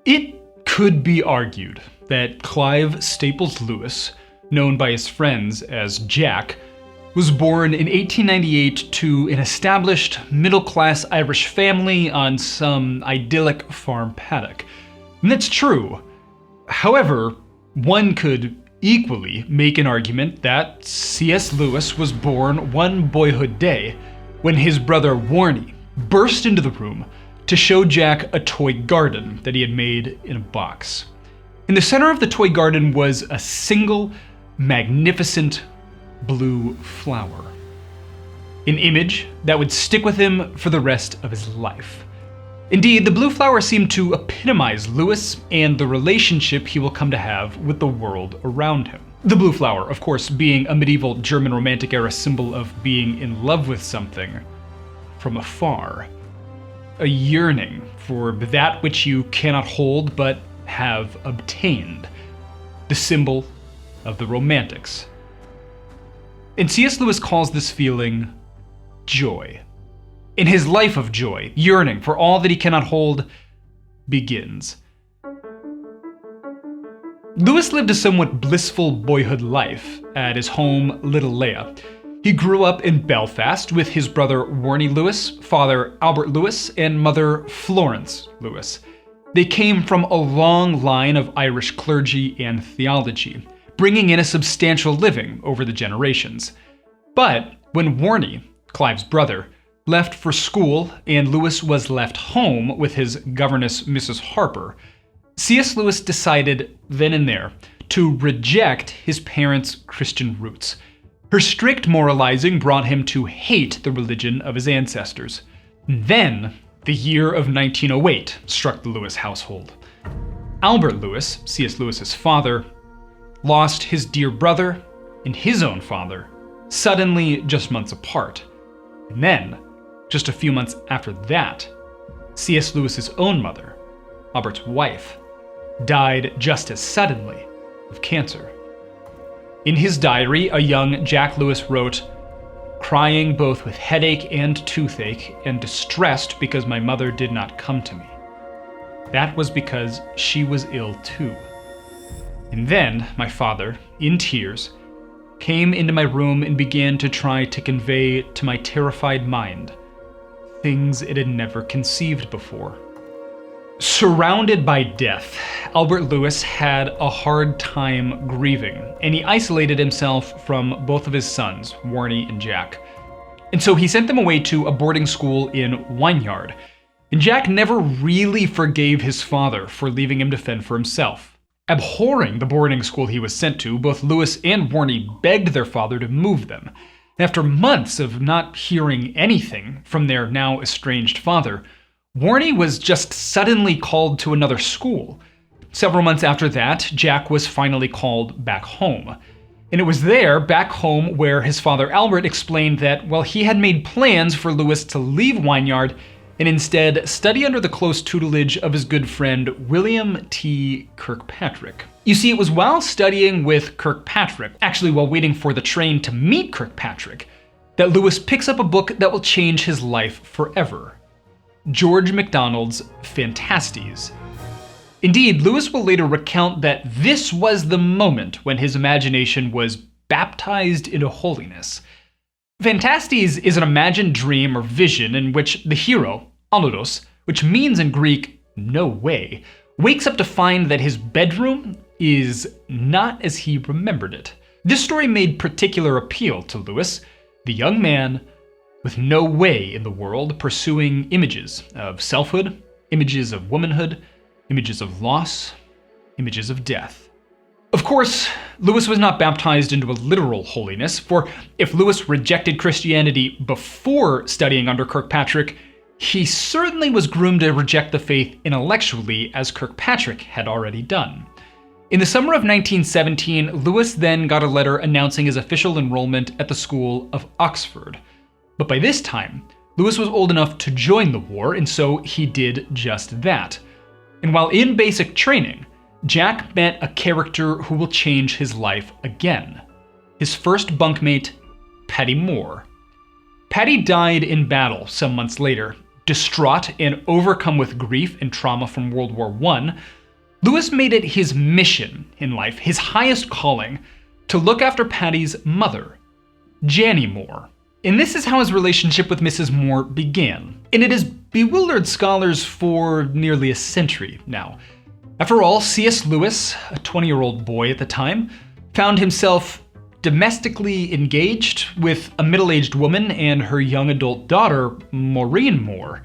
It could be argued that Clive Staples Lewis, known by his friends as Jack, was born in 1898 to an established middle-class Irish family on some idyllic farm paddock. And that's true. However, one could equally make an argument that C.S. Lewis was born one boyhood day when his brother Warnie burst into the room to show Jack a toy garden that he had made in a box. In the center of the toy garden was a single, magnificent blue flower. An image that would stick with him for the rest of his life. Indeed, the blue flower seemed to epitomize Lewis and the relationship he will come to have with the world around him. The blue flower, of course, being a medieval German Romantic era symbol of being in love with something from afar. A yearning for that which you cannot hold but have obtained. The symbol of the Romantics. And C.S. Lewis calls this feeling joy. In his life of joy, yearning for all that he cannot hold begins. Lewis lived a somewhat blissful boyhood life at his home Little Leah. He grew up in Belfast with his brother Warnie Lewis, father Albert Lewis, and mother Florence Lewis. They came from a long line of Irish clergy and theology, bringing in a substantial living over the generations. But when Warnie, Clive's brother, left for school and Lewis was left home with his governess Mrs. Harper, C.S. Lewis decided then and there to reject his parents' Christian roots. Her strict moralizing brought him to hate the religion of his ancestors. Then, the year of 1908 struck the Lewis household. Albert Lewis, C.S. Lewis's father, lost his dear brother and his own father, suddenly just months apart. And then, just a few months after that, C.S. Lewis's own mother, Albert's wife, died just as suddenly of cancer. In his diary, a young Jack Lewis wrote, "Crying both with headache and toothache, and distressed because my mother did not come to me. That was because she was ill too. And then my father, in tears, came into my room and began to try to convey to my terrified mind things it had never conceived before." Surrounded by death, Albert Lewis had a hard time grieving, and he isolated himself from both of his sons, Warnie and Jack. And so he sent them away to a boarding school in Wynyard. And Jack never really forgave his father for leaving him to fend for himself. Abhorring the boarding school he was sent to, both Lewis and Warnie begged their father to move them. And after months of not hearing anything from their now estranged father, Warnie was just suddenly called to another school. Several months after that, Jack was finally called back home. And it was there, back home, where his father Albert explained that, well, he had made plans for Lewis to leave Wynyard and instead study under the close tutelage of his good friend William T. Kirkpatrick. You see, it was while studying with Kirkpatrick, actually while waiting for the train to meet Kirkpatrick, that Lewis picks up a book that will change his life forever. George MacDonald's Phantastes. Indeed, Lewis will later recount that this was the moment when his imagination was baptized into holiness. Phantastes is an imagined dream or vision in which the hero, Aludos, which means in Greek, no way, wakes up to find that his bedroom is not as he remembered it. This story made particular appeal to Lewis, the young man with no way in the world, pursuing images of selfhood, images of womanhood, images of loss, images of death. Of course, Lewis was not baptized into a literal holiness, for if Lewis rejected Christianity before studying under Kirkpatrick, he certainly was groomed to reject the faith intellectually, as Kirkpatrick had already done. In the summer of 1917, Lewis then got a letter announcing his official enrollment at the School of Oxford. But by this time, Lewis was old enough to join the war, and so he did just that. And while in basic training, Jack met a character who will change his life again. His first bunkmate, Paddy Moore. Paddy died in battle some months later, distraught and overcome with grief and trauma from World War I, Lewis made it his mission in life, his highest calling, to look after Patty's mother, Jannie Moore. And this is how his relationship with Mrs. Moore began. And it has bewildered scholars for nearly a century now. After all, C.S. Lewis, a 20-year-old boy at the time, found himself domestically engaged with a middle-aged woman and her young adult daughter, Maureen Moore.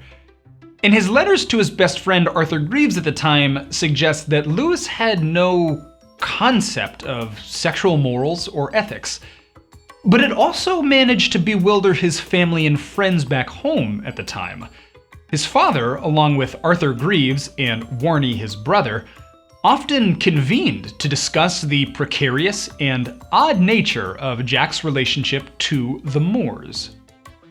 And his letters to his best friend Arthur Greeves at the time suggest that Lewis had no concept of sexual morals or ethics. But it also managed to bewilder his family and friends back home at the time. His father, along with Arthur Greeves and Warnie, his brother, often convened to discuss the precarious and odd nature of Jack's relationship to the Moores.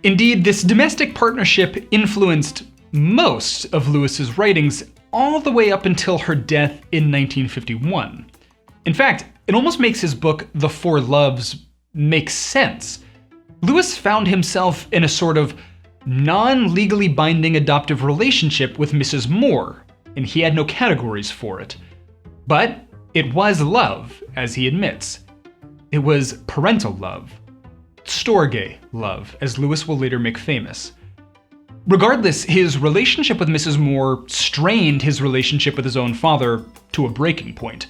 Indeed, this domestic partnership influenced most of Lewis's writings all the way up until her death in 1951. In fact, it almost makes his book The Four Loves make sense. Lewis found himself in a sort of non-legally binding adoptive relationship with Mrs. Moore, and he had no categories for it. But it was love, as he admits. It was parental love. Storge love, as Lewis will later make famous. Regardless, his relationship with Mrs. Moore strained his relationship with his own father to a breaking point.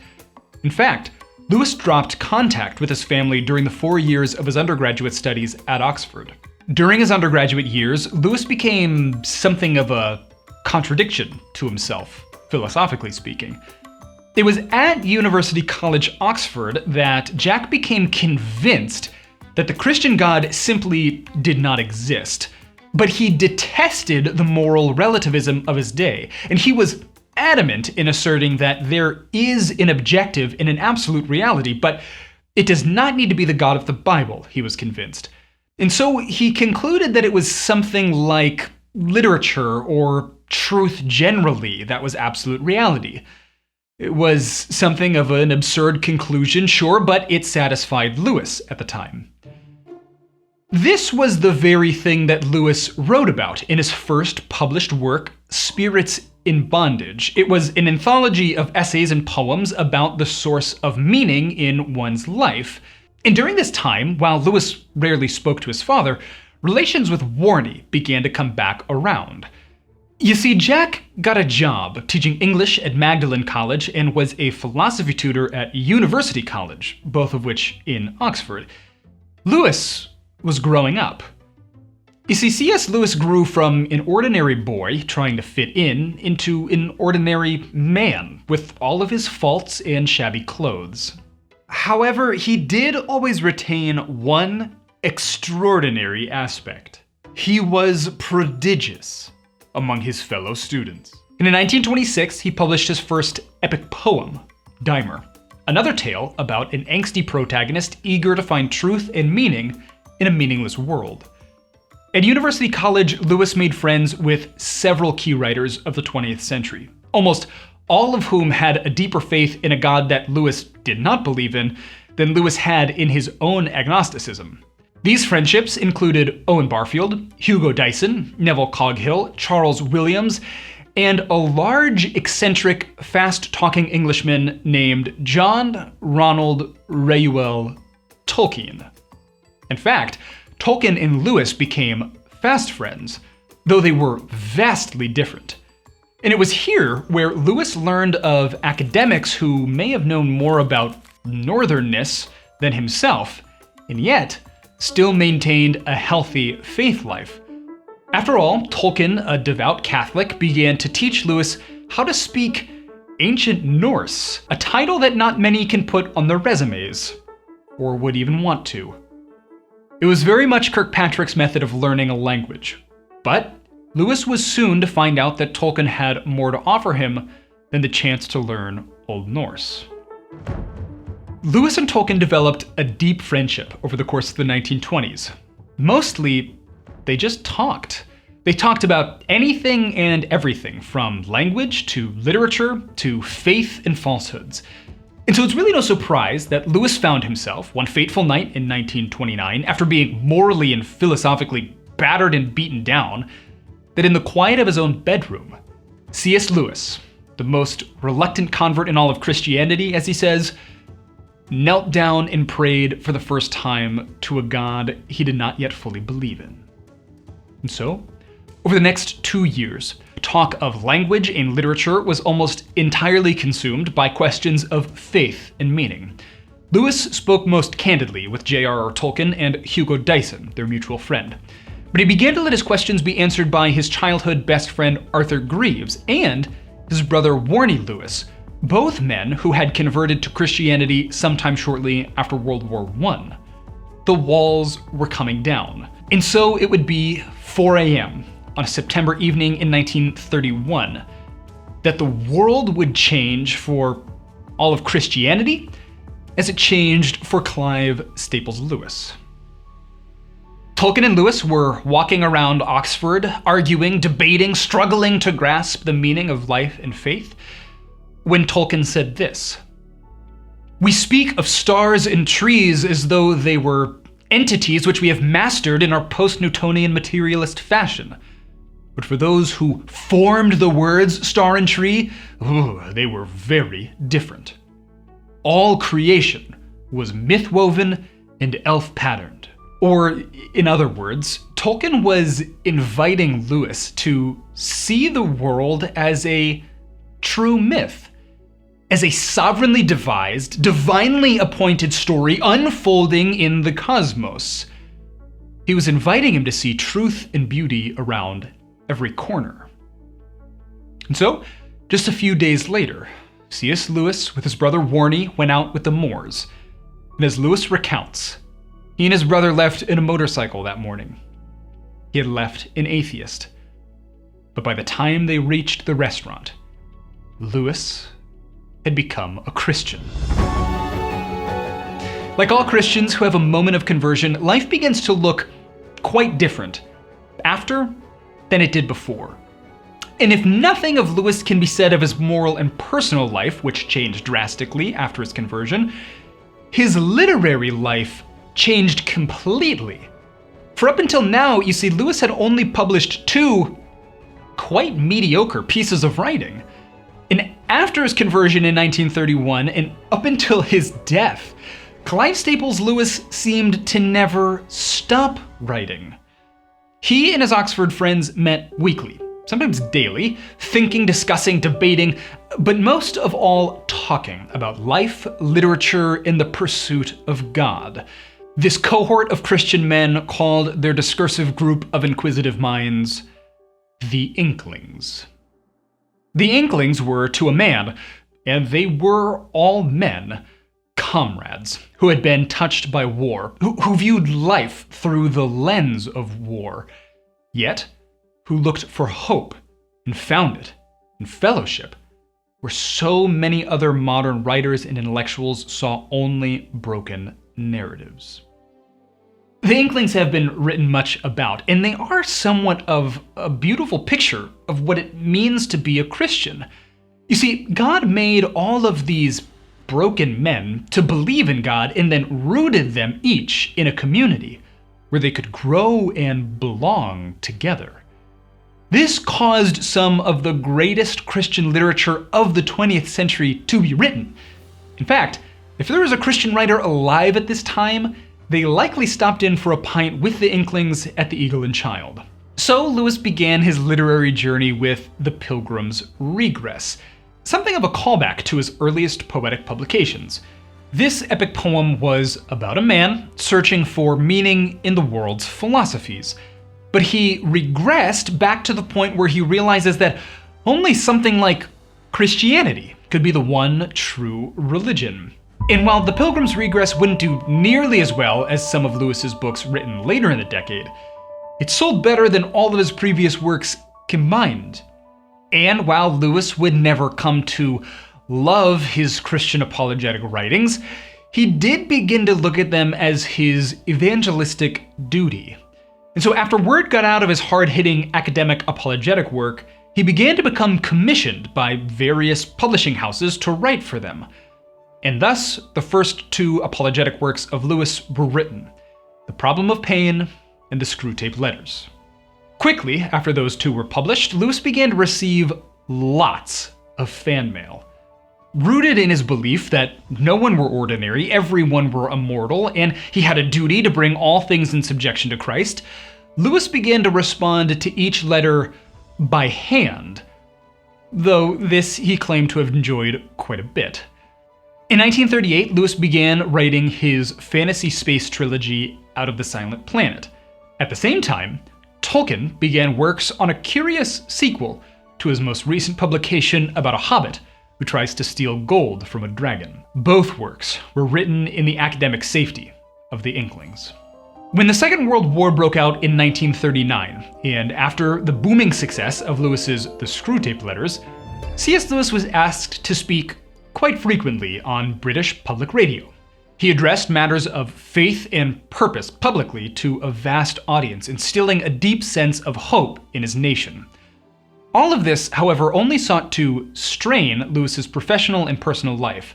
In fact, Lewis dropped contact with his family during the 4 years of his undergraduate studies at Oxford. During his undergraduate years, Lewis became something of a contradiction to himself, philosophically speaking. It was at University College, Oxford, that Jack became convinced that the Christian God simply did not exist. But he detested the moral relativism of his day, and he was adamant in asserting that there is an objective and an absolute reality, but it does not need to be the God of the Bible, he was convinced. And so he concluded that it was something like literature or truth generally that was absolute reality. It was something of an absurd conclusion, sure, but it satisfied Lewis at the time. This was the very thing that Lewis wrote about in his first published work, Spirits in Bondage. It was an anthology of essays and poems about the source of meaning in one's life. And during this time, while Lewis rarely spoke to his father, relations with Warnie began to come back around. You see, Jack got a job teaching English at Magdalen College and was a philosophy tutor at University College, both of which in Oxford. Lewis was growing up. You see, C.S. Lewis grew from an ordinary boy trying to fit in into an ordinary man with all of his faults and shabby clothes. However, he did always retain one extraordinary aspect. He was prodigious among his fellow students. And in 1926, he published his first epic poem, Dimer, another tale about an angsty protagonist eager to find truth and meaning in a meaningless world. At University College, Lewis made friends with several key writers of the 20th century, almost all of whom had a deeper faith in a God that Lewis did not believe in than Lewis had in his own agnosticism. These friendships included Owen Barfield, Hugo Dyson, Neville Coghill, Charles Williams, and a large, eccentric, fast-talking Englishman named John Ronald Reuel Tolkien. In fact, Tolkien and Lewis became fast friends, though they were vastly different. And it was here where Lewis learned of academics who may have known more about northernness than himself, and yet still maintained a healthy faith life. After all, Tolkien, a devout Catholic, began to teach Lewis how to speak Ancient Norse, a title that not many can put on their resumes, or would even want to. It was very much Kirkpatrick's method of learning a language, but Lewis was soon to find out that Tolkien had more to offer him than the chance to learn Old Norse. Lewis and Tolkien developed a deep friendship over the course of the 1920s. Mostly, they just talked. They talked about anything and everything, from language to literature to faith and falsehoods. And so it's really no surprise that Lewis found himself, one fateful night in 1929, after being morally and philosophically battered and beaten down, that in the quiet of his own bedroom, C.S. Lewis, the most reluctant convert in all of Christianity, as he says, knelt down and prayed for the first time to a God he did not yet fully believe in. And so, over the next 2 years, talk of language and literature was almost entirely consumed by questions of faith and meaning. Lewis spoke most candidly with J.R.R. Tolkien and Hugo Dyson, their mutual friend. But he began to let his questions be answered by his childhood best friend Arthur Greeves and his brother Warnie Lewis, both men who had converted to Christianity sometime shortly after World War I. The walls were coming down. And so it would be 4 a.m. on a September evening in 1931 that the world would change for all of Christianity as it changed for Clive Staples Lewis. Tolkien and Lewis were walking around Oxford, arguing, debating, struggling to grasp the meaning of life and faith, when Tolkien said this: "We speak of stars and trees as though they were entities which we have mastered in our post-Newtonian materialist fashion. But for those who formed the words star and tree, they were very different. All creation was myth-woven and elf-patterned." Or, in other words, Tolkien was inviting Lewis to see the world as a true myth, as a sovereignly devised, divinely appointed story unfolding in the cosmos. He was inviting him to see truth and beauty around every corner. And so, just a few days later, C.S. Lewis with his brother Warnie went out with the Moors. And as Lewis recounts, he and his brother left in a motorcycle that morning. He had left an atheist. But by the time they reached the restaurant, Lewis had become a Christian. Like all Christians who have a moment of conversion, life begins to look quite different after than it did before. And if nothing of Lewis can be said of his moral and personal life, which changed drastically after his conversion, his literary life changed completely. For up until now, you see, Lewis had only published 2 quite mediocre pieces of writing. And after his conversion in 1931 and up until his death, Clive Staples Lewis seemed to never stop writing. He and his Oxford friends met weekly, sometimes daily, thinking, discussing, debating, but most of all talking about life, literature, and the pursuit of God. This cohort of Christian men called their discursive group of inquisitive minds the Inklings. The Inklings were, to a man, and they were all men, comrades who had been touched by war, who viewed life through the lens of war, yet who looked for hope and found it in fellowship, where so many other modern writers and intellectuals saw only broken narratives. The Inklings have been written much about, and they are somewhat of a beautiful picture of what it means to be a Christian. You see, God made all of these broken men to believe in God and then rooted them each in a community where they could grow and belong together. This caused some of the greatest Christian literature of the 20th century to be written. In fact, if there was a Christian writer alive at this time, they likely stopped in for a pint with the Inklings at the Eagle and Child. So Lewis began his literary journey with The Pilgrim's Regress, something of a callback to his earliest poetic publications. This epic poem was about a man searching for meaning in the world's philosophies. But he regressed back to the point where he realizes that only something like Christianity could be the one true religion. And while The Pilgrim's Regress wouldn't do nearly as well as some of Lewis's books written later in the decade, it sold better than all of his previous works combined. And while Lewis would never come to love his Christian apologetic writings, he did begin to look at them as his evangelistic duty. And so after word got out of his hard-hitting academic apologetic work, he began to become commissioned by various publishing houses to write for them. And thus, the first 2 apologetic works of Lewis were written: The Problem of Pain and The Screwtape Letters. Quickly, after those two were published, Lewis began to receive lots of fan mail. Rooted in his belief that no one were ordinary, everyone were immortal, and he had a duty to bring all things in subjection to Christ, Lewis began to respond to each letter by hand, though this he claimed to have enjoyed quite a bit. In 1938, Lewis began writing his fantasy space trilogy, Out of the Silent Planet. At the same time, Tolkien began works on a curious sequel to his most recent publication about a hobbit who tries to steal gold from a dragon. Both works were written in the academic safety of the Inklings. When the Second World War broke out in 1939, and after the booming success of Lewis's The Screwtape Letters, C.S. Lewis was asked to speak quite frequently on British public radio. He addressed matters of faith and purpose publicly to a vast audience, instilling a deep sense of hope in his nation. All of this, however, only sought to strain Lewis's professional and personal life.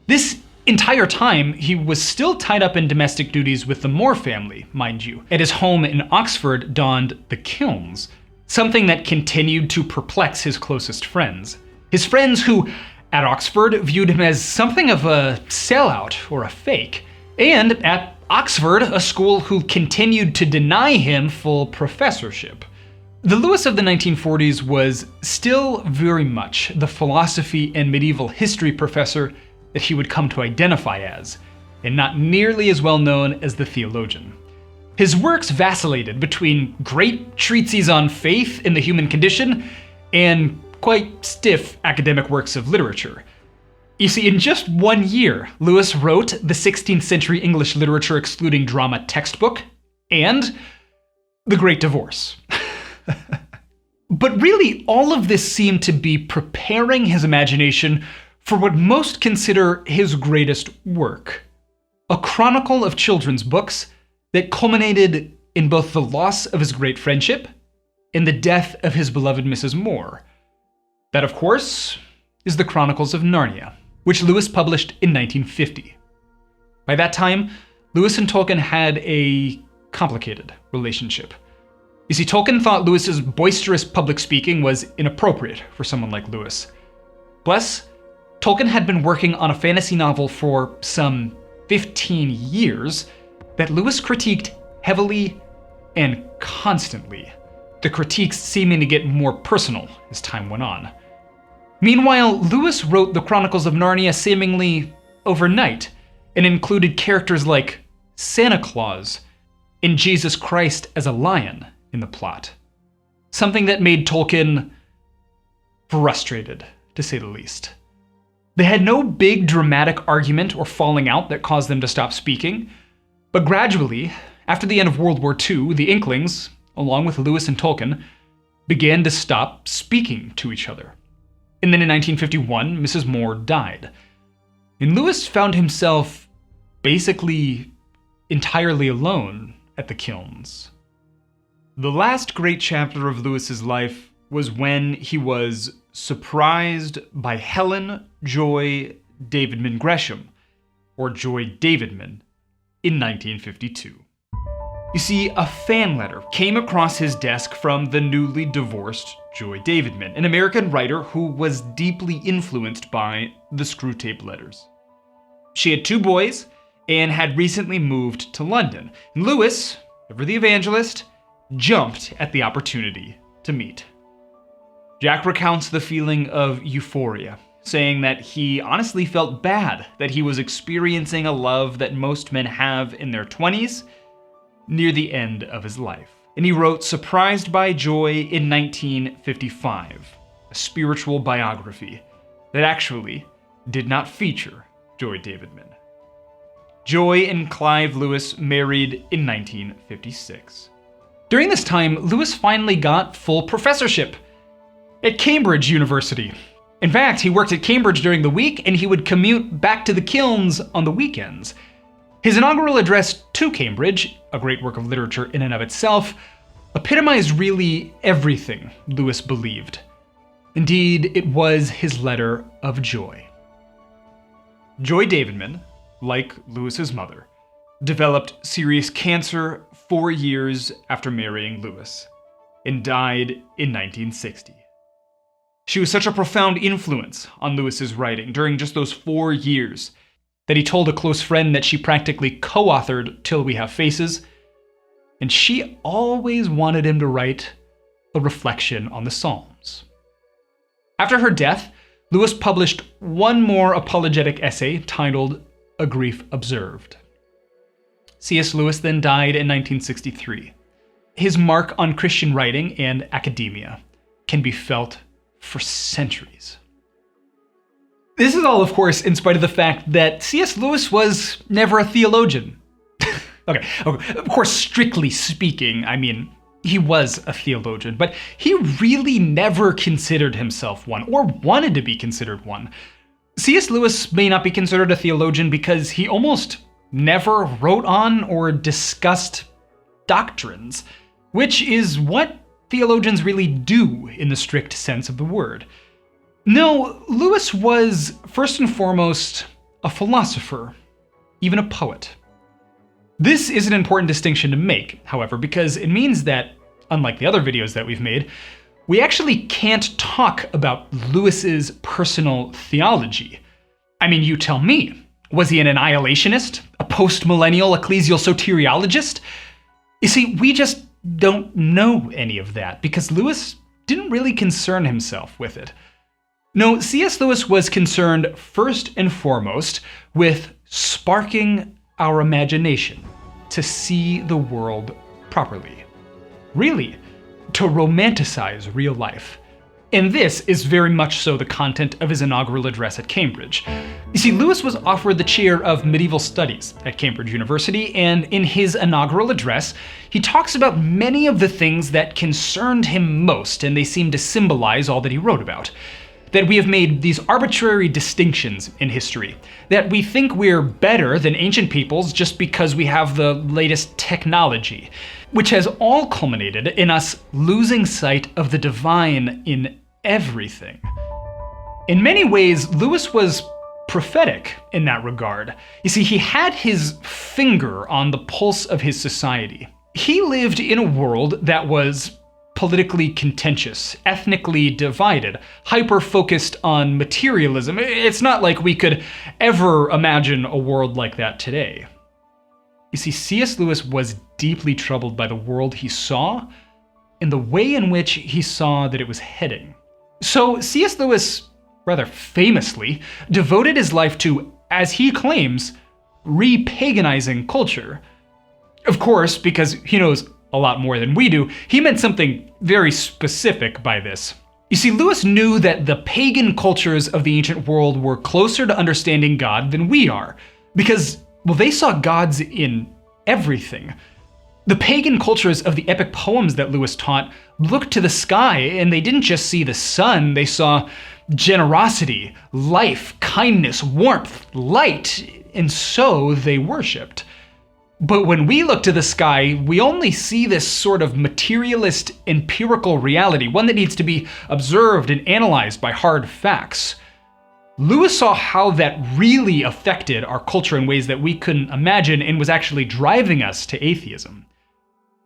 This entire time, he was still tied up in domestic duties with the Moore family, mind you. At his home in Oxford dawned the kilns, something that continued to perplex his closest friends. His friends who, at Oxford, viewed him as something of a sellout or a fake. And at Oxford, a school who continued to deny him full professorship. The Lewis of the 1940s was still very much the philosophy and medieval history professor that he would come to identify as, and not nearly as well known as the theologian. His works vacillated between great treatises on faith in the human condition and quite stiff academic works of literature. You see, in just 1 year, Lewis wrote the 16th century English literature excluding drama textbook and The Great Divorce. But really, all of this seemed to be preparing his imagination for what most consider his greatest work, a chronicle of children's books that culminated in both the loss of his great friendship and the death of his beloved Mrs. Moore. That, of course, is the Chronicles of Narnia, which Lewis published in 1950. By that time, Lewis and Tolkien had a complicated relationship. You see, Tolkien thought Lewis's boisterous public speaking was inappropriate for someone like Lewis. Plus, Tolkien had been working on a fantasy novel for some 15 years that Lewis critiqued heavily and constantly, the critiques seeming to get more personal as time went on. Meanwhile, Lewis wrote the Chronicles of Narnia seemingly overnight and included characters like Santa Claus and Jesus Christ as a lion in the plot. Something that made Tolkien frustrated, to say the least. They had no big dramatic argument or falling out that caused them to stop speaking, but gradually, after the end of World War II, the Inklings, along with Lewis and Tolkien, began to stop speaking to each other. And then in 1951, Mrs. Moore died. And Lewis found himself basically entirely alone at the kilns. The last great chapter of Lewis's life was when he was surprised by Helen Joy Davidman Gresham, or Joy Davidman, in 1952. You see, a fan letter came across his desk from the newly divorced Joy Davidman, an American writer who was deeply influenced by the Screwtape Letters. She had 2 boys and had recently moved to London. And Lewis, ever the evangelist, jumped at the opportunity to meet. Jack recounts the feeling of euphoria, saying that he honestly felt bad that he was experiencing a love that most men have in their 20s, near the end of his life. And he wrote Surprised by Joy in 1955, a spiritual biography that actually did not feature Joy Davidman. Joy and Clive Lewis married in 1956. During this time, Lewis finally got full professorship at Cambridge University. In fact, he worked at Cambridge during the week and he would commute back to the kilns on the weekends. His inaugural address to Cambridge, a great work of literature in and of itself, epitomized really everything Lewis believed. Indeed, it was his letter of joy. Joy Davidman, like Lewis's mother, developed serious cancer 4 years after marrying Lewis. and died in 1960. She was such a profound influence on Lewis's writing during just those 4 years that he told a close friend that she practically co-authored Till We Have Faces, and she always wanted him to write a reflection on the Psalms. After her death, Lewis published one more apologetic essay titled A Grief Observed. C.S. Lewis then died in 1963. His mark on Christian writing and academia can be felt for centuries. This is all, of course, in spite of the fact that C.S. Lewis was never a theologian. Okay, of course, strictly speaking, I mean, he was a theologian, but he really never considered himself one, or wanted to be considered one. C.S. Lewis may not be considered a theologian because he almost never wrote on or discussed doctrines, which is what theologians really do in the strict sense of the word. No, Lewis was first and foremost a philosopher, even a poet. This is an important distinction to make, however, because it means that, unlike the other videos that we've made, we actually can't talk about Lewis's personal theology. I mean, you tell me. Was he an annihilationist? A post-millennial ecclesial soteriologist? You see, we just don't know any of that because Lewis didn't really concern himself with it. No, C.S. Lewis was concerned first and foremost with sparking our imagination to see the world properly. Really, to romanticize real life. And this is very much so the content of his inaugural address at Cambridge. You see, Lewis was offered the chair of medieval studies at Cambridge University, and in his inaugural address, he talks about many of the things that concerned him most, and they seem to symbolize all that he wrote about. That we have made these arbitrary distinctions in history, that we think we're better than ancient peoples just because we have the latest technology, which has all culminated in us losing sight of the divine in everything. In many ways, Lewis was prophetic in that regard. You see, he had his finger on the pulse of his society. He lived in a world that was politically contentious, ethnically divided, hyper-focused on materialism. It's not like we could ever imagine a world like that today. You see, C.S. Lewis was deeply troubled by the world he saw and the way in which he saw that it was heading. So C.S. Lewis, rather famously, devoted his life to, as he claims, re-paganizing culture. Of course, because he knows a lot more than we do, he meant something very specific by this. You see, Lewis knew that the pagan cultures of the ancient world were closer to understanding God than we are, because, well, they saw gods in everything. The pagan cultures of the epic poems that Lewis taught looked to the sky, and they didn't just see the sun, they saw generosity, life, kindness, warmth, light, and so they worshipped. But when we look to the sky, we only see this sort of materialist, empirical reality, one that needs to be observed and analyzed by hard facts. Lewis saw how that really affected our culture in ways that we couldn't imagine and was actually driving us to atheism.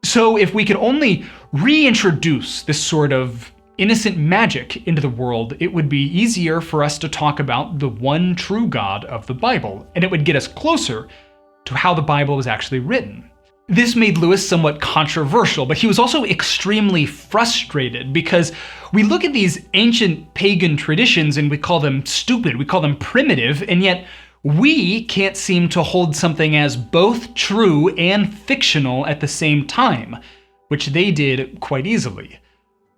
So if we could only reintroduce this sort of innocent magic into the world, it would be easier for us to talk about the one true God of the Bible, and it would get us closer to how the Bible was actually written. This made Lewis somewhat controversial, but he was also extremely frustrated because we look at these ancient pagan traditions and we call them stupid, we call them primitive, and yet we can't seem to hold something as both true and fictional at the same time, which they did quite easily.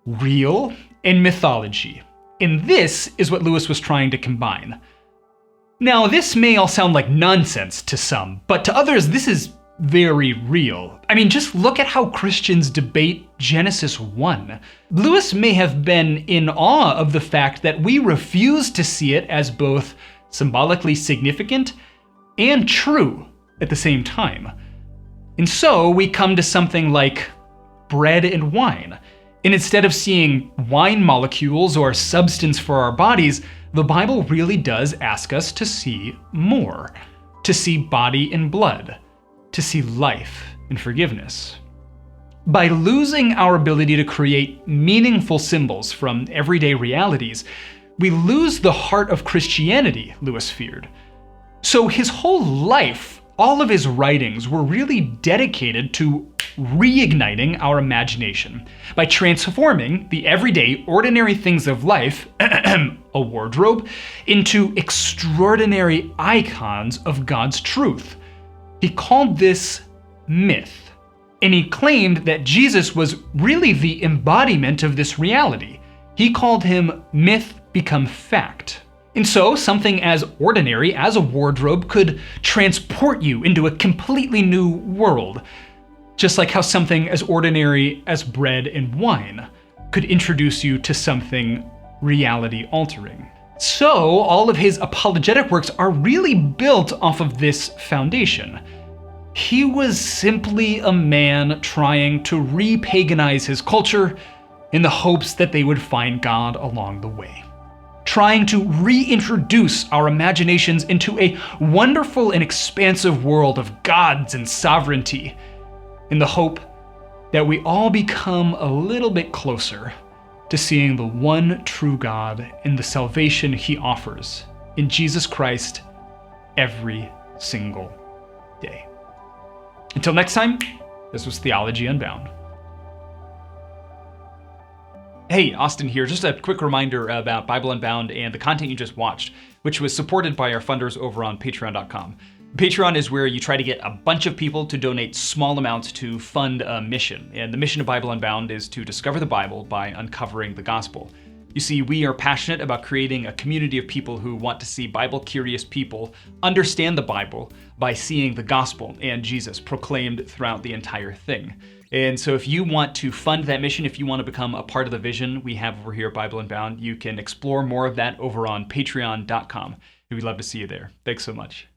Real and mythology. And this is what Lewis was trying to combine. Now, this may all sound like nonsense to some, but to others, this is very real. I mean, just look at how Christians debate Genesis 1. Lewis may have been in awe of the fact that we refuse to see it as both symbolically significant and true at the same time. And so we come to something like bread and wine. And instead of seeing wine molecules or substance for our bodies, the Bible really does ask us to see more, to see body and blood, to see life and forgiveness. By losing our ability to create meaningful symbols from everyday realities, we lose the heart of Christianity, Lewis feared. So his whole life, all of his writings were really dedicated to reigniting our imagination by transforming the everyday, ordinary things of life, a wardrobe, into extraordinary icons of God's truth. He called this myth, and he claimed that Jesus was really the embodiment of this reality. He called him myth become fact. And so, something as ordinary as a wardrobe could transport you into a completely new world, just like how something as ordinary as bread and wine could introduce you to something reality-altering. So, all of his apologetic works are really built off of this foundation. He was simply a man trying to re-paganize his culture in the hopes that they would find God along the way. Trying to reintroduce our imaginations into a wonderful and expansive world of gods and sovereignty, in the hope that we all become a little bit closer to seeing the one true God and the salvation he offers in Jesus Christ every single day. Until next time, this was Theology Unbound. Hey, Austin here. Just a quick reminder about Bible Unbound and the content you just watched, which was supported by our funders over on patreon.com. Patreon is where you try to get a bunch of people to donate small amounts to fund a mission. And the mission of Bible Unbound is to discover the Bible by uncovering the gospel. You see, we are passionate about creating a community of people who want to see Bible-curious people understand the Bible by seeing the gospel and Jesus proclaimed throughout the entire thing. And so if you want to fund that mission, if you want to become a part of the vision we have over here at Bible Unbound, you can explore more of that over on patreon.com. We'd love to see you there. Thanks so much.